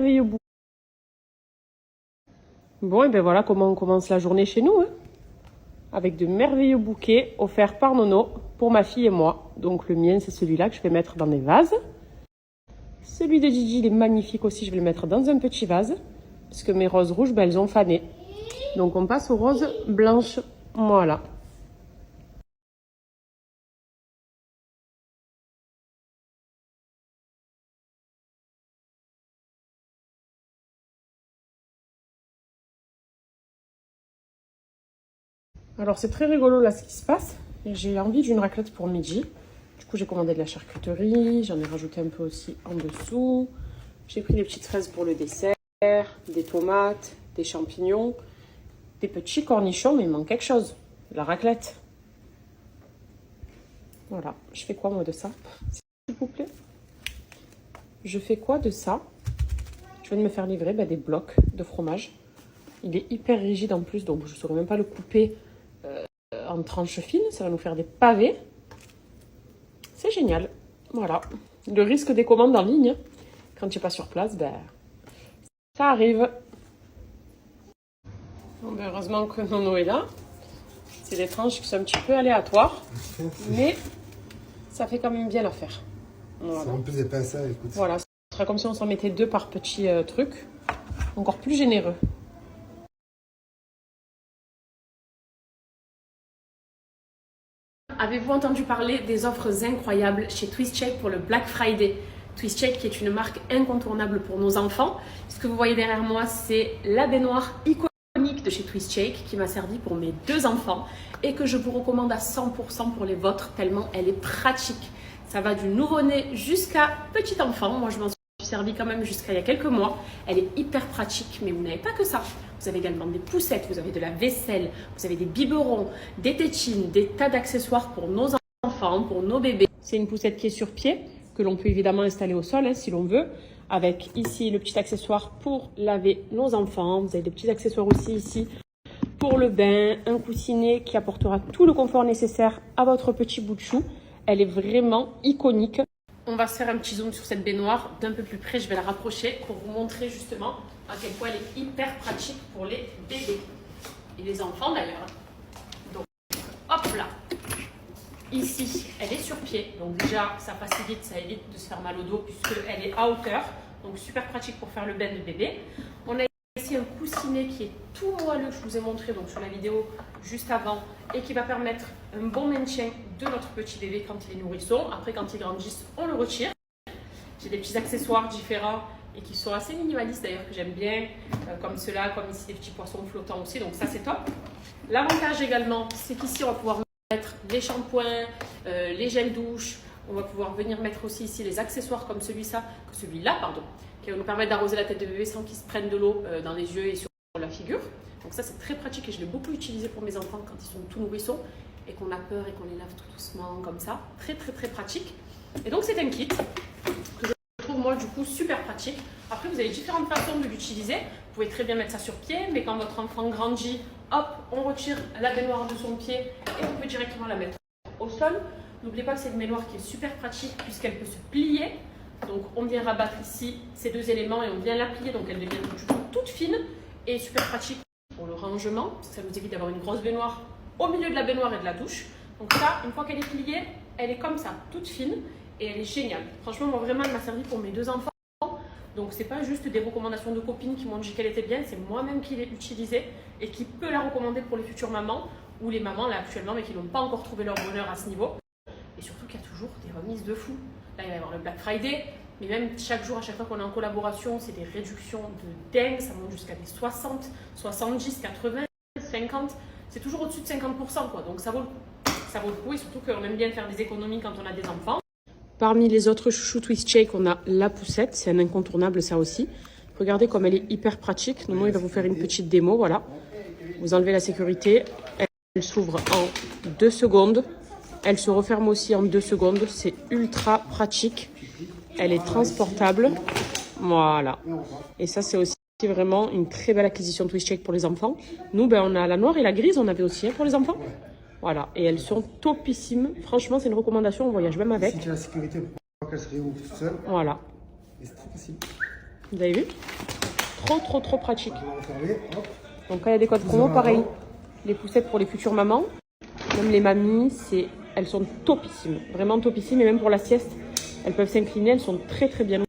merveilleux bouquets. Bon, et ben voilà comment on commence la journée chez nous, hein. Avec de merveilleux bouquets offerts par Nono pour ma fille et moi. Donc le mien, c'est celui-là que je vais mettre dans des vases. Celui de Gigi, il est magnifique aussi, je vais le mettre dans un petit vase. Parce que mes roses rouges, ben, elles ont fané. Donc on passe aux roses blanches. Voilà. Alors c'est très rigolo là ce qui se passe. J'ai envie d'une raclette pour midi. Du coup j'ai commandé de la charcuterie, j'en ai rajouté un peu aussi en dessous. J'ai pris des petites fraises pour le dessert, des tomates, des champignons, des petits cornichons, mais il manque quelque chose. La raclette. Voilà, je fais quoi moi de ça, s'il vous plaît? Je fais quoi de ça? Je viens de me faire livrer des blocs de fromage. Il est hyper rigide en plus, donc je ne saurais même pas le couper en tranches fines. Ça va nous faire des pavés. C'est génial. Voilà. Le risque des commandes en ligne, quand tu n'es pas sur place, ça arrive. Bon, heureusement que Nono est là. C'est des tranches qui sont un petit peu aléatoires, mais ça fait quand même bien l'affaire. Voilà. C'est un peu épaisseur, écoute. Voilà, ce sera comme si on s'en mettait 2 par petit truc. Encore plus généreux. Avez-vous entendu parler des offres incroyables chez TwistShake pour le Black Friday? TwistShake qui est une marque incontournable pour nos enfants. Ce que vous voyez derrière moi, c'est la baignoire iconique de chez TwistShake qui m'a servi pour mes 2 enfants et que je vous recommande à 100% pour les vôtres tellement elle est pratique. Ça va du nouveau-né jusqu'à petit enfant. Moi, je m'en suis servi quand même jusqu'à il y a quelques mois. Elle est hyper pratique, mais vous n'avez pas que ça. Vous avez également des poussettes, vous avez de la vaisselle, vous avez des biberons, des tétines, des tas d'accessoires pour nos enfants, pour nos bébés. C'est une poussette qui est sur pied, que l'on peut évidemment installer au sol si l'on veut. Avec ici le petit accessoire pour laver nos enfants. Vous avez des petits accessoires aussi ici pour le bain. Un coussinet qui apportera tout le confort nécessaire à votre petit bout de chou. Elle est vraiment iconique. On va se faire un petit zoom sur cette baignoire d'un peu plus près. Je vais la rapprocher pour vous montrer justement à quel point elle est hyper pratique pour les bébés et les enfants d'ailleurs. Donc, hop là. Ici, elle est sur pied. Donc déjà, ça facilite, ça évite de se faire mal au dos puisqu'elle est à hauteur. Donc super pratique pour faire le bain de bébé. On a ici un coussinet qui est tout moelleux que je vous ai montré donc sur la vidéo juste avant et qui va permettre un bon maintien de notre petit bébé quand il est nourrisson. Après, quand il grandit, on le retire. J'ai des petits accessoires différents et qui sont assez minimalistes d'ailleurs, que j'aime bien, comme ceux-là, comme ici des petits poissons flottants aussi, donc ça c'est top. L'avantage également, c'est qu'ici on va pouvoir mettre les shampoings, les gels douche, on va pouvoir venir mettre aussi ici les accessoires comme celui-là, pardon, qui va nous permettre d'arroser la tête de bébé sans qu'il se prenne de l'eau dans les yeux et sur la figure. Donc ça c'est très pratique et je l'ai beaucoup utilisé pour mes enfants quand ils sont tout nourrissons et qu'on a peur et qu'on les lave tout doucement comme ça. Très très très pratique. Et donc c'est un kit que je trouve moi du coup super pratique. Après vous avez différentes façons de l'utiliser. Vous pouvez très bien mettre ça sur pied, mais quand votre enfant grandit, hop, on retire la baignoire de son pied et on peut directement la mettre au sol. N'oubliez pas que c'est une baignoire qui est super pratique puisqu'elle peut se plier. Donc on vient rabattre ici ces 2 éléments et on vient la plier, donc elle devient du coup toute fine et super pratique pour le rangement, parce que ça nous évite d'avoir une grosse baignoire au milieu de la baignoire et de la douche. Donc ça, une fois qu'elle est pliée, elle est comme ça, toute fine et elle est géniale. Franchement, moi vraiment, elle m'a servi pour mes 2 enfants. Donc c'est pas juste des recommandations de copines qui m'ont dit qu'elle était bien, c'est moi-même qui l'ai utilisée et qui peut la recommander pour les futures mamans ou les mamans là actuellement mais qui n'ont pas encore trouvé leur bonheur à ce niveau. Et surtout qu'il y a toujours des remises de fou. Là, il va y avoir le Black Friday, mais même chaque jour, à chaque fois qu'on est en collaboration, c'est des réductions de dingue. Ça monte jusqu'à des 60, 70, 80, 50. C'est toujours au-dessus de 50%, quoi. Donc ça vaut le coup. Ça vaut le coup et surtout qu'on aime bien faire des économies quand on a des enfants. Parmi les autres chouchous TwistShake, on a la poussette. C'est un incontournable, ça aussi. Regardez comme elle est hyper pratique. Nono, il va vous faire une petite démo, voilà. Vous enlevez la sécurité. Elle s'ouvre en 2 secondes. Elle se referme aussi en 2 secondes. C'est ultra pratique. Elle est transportable. Voilà. Et ça, c'est aussi vraiment une très belle acquisition TwistShake pour les enfants. Nous, on a la noire et la grise. On avait aussi pour les enfants. Voilà. Et elles sont topissimes. Franchement, c'est une recommandation. On voyage même avec. Si tu as la sécurité pour qu'elle se réouvre toute seule. Voilà. Et c'est très facile. Vous avez vu? Trop pratique. On va refermer, hop. Donc quand il y a des codes promo, pareil. Les poussettes pour les futures mamans. Même les mamies, elles sont topissimes. Vraiment topissimes. Et même pour la sieste, elles peuvent s'incliner. Elles sont très bien.